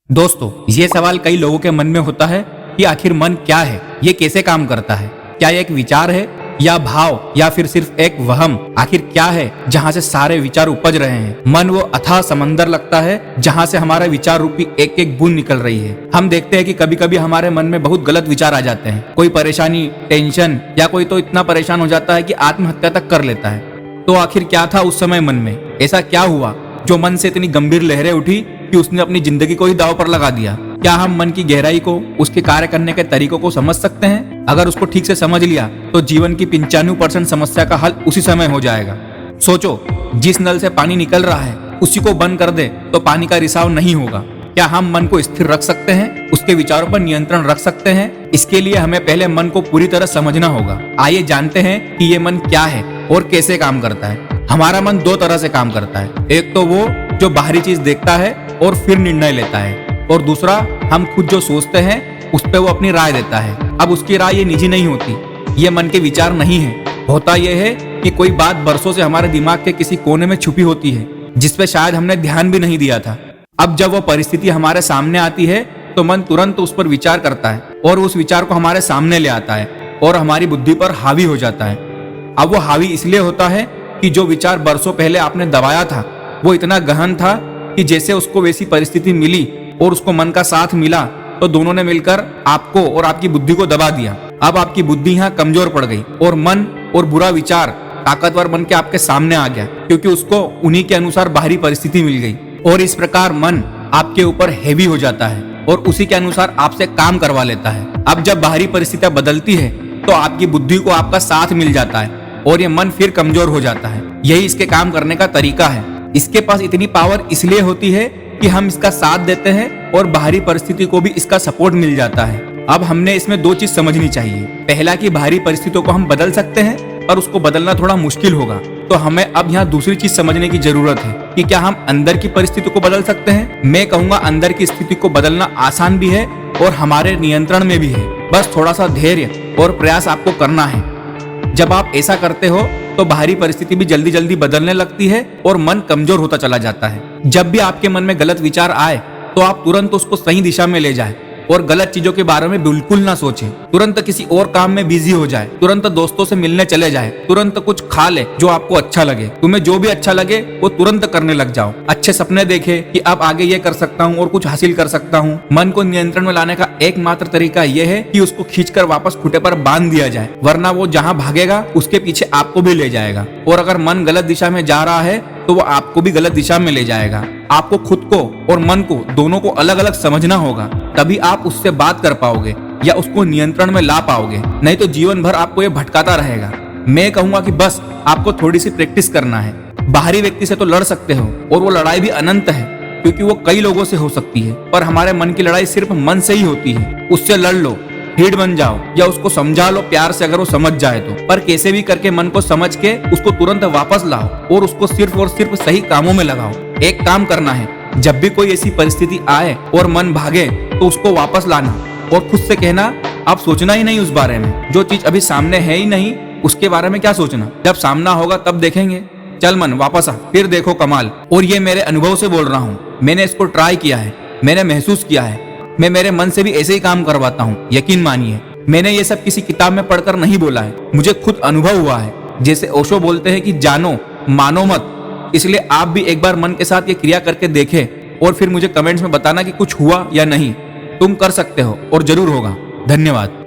दोस्तों, ये सवाल कई लोगों के मन में होता है कि आखिर मन क्या है, ये कैसे काम करता है, क्या ये एक विचार है या भाव या फिर सिर्फ एक वहम। आखिर क्या है जहाँ से सारे विचार उपज रहे हैं। मन वो अथाह समंदर लगता है जहाँ से हमारा विचार रूपी एक एक बूंद निकल रही है। हम देखते हैं कि कभी कभी हमारे मन में बहुत गलत विचार आ जाते हैं। कोई परेशानी, टेंशन या कोई तो इतना परेशान हो जाता है कि आत्महत्या तक कर लेता है। तो आखिर क्या था उस समय मन में, ऐसा क्या हुआ जो मन से इतनी गंभीर लहरें उठी कि उसने अपनी जिंदगी को ही दांव पर लगा दिया। क्या हम मन की गहराई को, उसके कार्य करने के तरीकों को समझ सकते हैं? अगर उसको ठीक से समझ लिया तो जीवन की 95% समस्या का हल उसी समय हो जाएगा। सोचो, जिस नल से पानी निकल रहा है उसी को बंद कर दे तो पानी का रिसाव नहीं होगा। क्या हम मन को स्थिर रख सकते हैं, उसके विचारों पर नियंत्रण रख सकते हैं? इसके लिए हमें पहले मन को पूरी तरह समझना होगा। आइए जानते हैं कि ये मन क्या है और कैसे काम करता है। हमारा मन दो तरह से काम करता है। एक तो वो जो बाहरी चीज देखता है और फिर निर्णय लेता है, और दूसरा हम खुद जो सोचते हैं उस पे वो अपनी राय देता है। अब उसकी राय ये निजी नहीं होती, ये मन के विचार नहीं है। होता यह है कि कोई बात बरसों से हमारे दिमाग के किसी कोने में छुपी होती है, जिसपे शायद हमने ध्यान भी नहीं दिया था। अब जब वो परिस्थिति हमारे सामने आती है तो मन तुरंत उस पर विचार करता है और उस विचार को हमारे सामने ले आता है और हमारी बुद्धि पर हावी हो जाता है। अब वो हावी इसलिए होता है कि जो विचार बरसों पहले आपने दबाया था वो इतना गहन था कि जैसे उसको वैसी परिस्थिति मिली और उसको मन का साथ मिला तो दोनों ने मिलकर आपको और आपकी बुद्धि को दबा दिया। अब आपकी बुद्धि यहाँ कमजोर पड़ गई और मन और बुरा विचार ताकतवर बन के आपके सामने आ गया, क्योंकि उसको उन्हीं के अनुसार बाहरी परिस्थिति मिल गई। और इस प्रकार मन आपके ऊपर हैवी हो जाता है और उसी के अनुसार आपसे काम करवा लेता है। अब जब बाहरी परिस्थितियां बदलती है तो आपकी बुद्धि को आपका साथ मिल जाता है और ये मन फिर कमजोर हो जाता है। यही इसके काम करने का तरीका है। इसके पास इतनी पावर इसलिए होती है कि हम इसका साथ देते हैं और बाहरी परिस्थिति को भी इसका सपोर्ट मिल जाता है। अब हमने इसमें दो चीज समझनी चाहिए। पहला कि बाहरी परिस्थितियों को हम बदल सकते हैं, पर उसको बदलना थोड़ा मुश्किल होगा। तो हमें अब यहाँ दूसरी चीज समझने की जरूरत है कि क्या हम अंदर की परिस्थिति को बदल सकते हैं। मैं कहूंगा अंदर की स्थिति को बदलना आसान भी है और हमारे नियंत्रण में भी है। बस थोड़ा सा धैर्य और प्रयास आपको करना है। जब आप ऐसा करते हो तो बाहरी परिस्थिति भी जल्दी जल्दी बदलने लगती है और मन कमजोर होता चला जाता है। जब भी आपके मन में गलत विचार आए तो आप तुरंत उसको सही दिशा में ले जाएं और गलत चीजों के बारे में बिल्कुल ना सोचें। तुरंत किसी और काम में बिजी हो जाए, तुरंत दोस्तों से मिलने चले जाए, तुरंत कुछ खा ले जो आपको अच्छा लगे। तुम्हें जो भी अच्छा लगे वो तुरंत करने लग जाओ। अच्छे सपने देखे कि अब आगे ये कर सकता हूँ और कुछ हासिल कर सकता हूँ। मन को नियंत्रण में लाने का एकमात्र तरीका यह है कि उसको खींचकर वापस खूंटे पर बांध दिया जाए, वरना वो जहाँ भागेगा उसके पीछे आपको भी ले जाएगा। और अगर मन गलत दिशा में जा रहा है तो वो आपको भी गलत दिशा में ले जाएगा। आपको खुद को और मन को दोनों को अलग अलग समझना होगा, तभी आप उससे बात कर पाओगे या उसको नियंत्रण में ला पाओगे। नहीं तो जीवन भर आपको ये भटकाता रहेगा। मैं कहूंगा कि बस आपको थोड़ी सी प्रैक्टिस करना है। बाहरी व्यक्ति से तो लड़ सकते हो और वो लड़ाई भी अनंत है, क्योंकि वो कई लोगों से हो सकती है, पर हमारे मन की लड़ाई सिर्फ मन से ही होती है। उससे लड़ लो, हिट बन जाओ या उसको समझा लो प्यार से, अगर वो समझ जाए तो। पर कैसे भी करके मन को समझ के उसको तुरंत वापस लाओ और उसको सिर्फ और सिर्फ सही कामों में लगाओ। एक काम करना है, जब भी कोई ऐसी परिस्थिति आए और मन भागे तो उसको वापस लाना और खुद से कहना, अब सोचना ही नहीं उस बारे में। जो चीज अभी सामने है ही नहीं उसके बारे में क्या सोचना, जब सामना होगा तब देखेंगे। चल मन वापस आ, फिर देखो कमाल। और ये मेरे अनुभव से बोल रहा हूँ, मैंने इसको ट्राई किया है, मैंने महसूस किया है। मैं मेरे मन से भी ऐसे ही काम करवाता हूँ, यकीन मानिए। मैंने ये सब किसी किताब में पढ़कर नहीं बोला है, मुझे खुद अनुभव हुआ है। जैसे ओशो बोलते हैं कि जानो मानो मत। इसलिए आप भी एक बार मन के साथ ये क्रिया करके देखें और फिर मुझे कमेंट्स में बताना कि कुछ हुआ या नहीं। तुम कर सकते हो और जरूर होगा। धन्यवाद।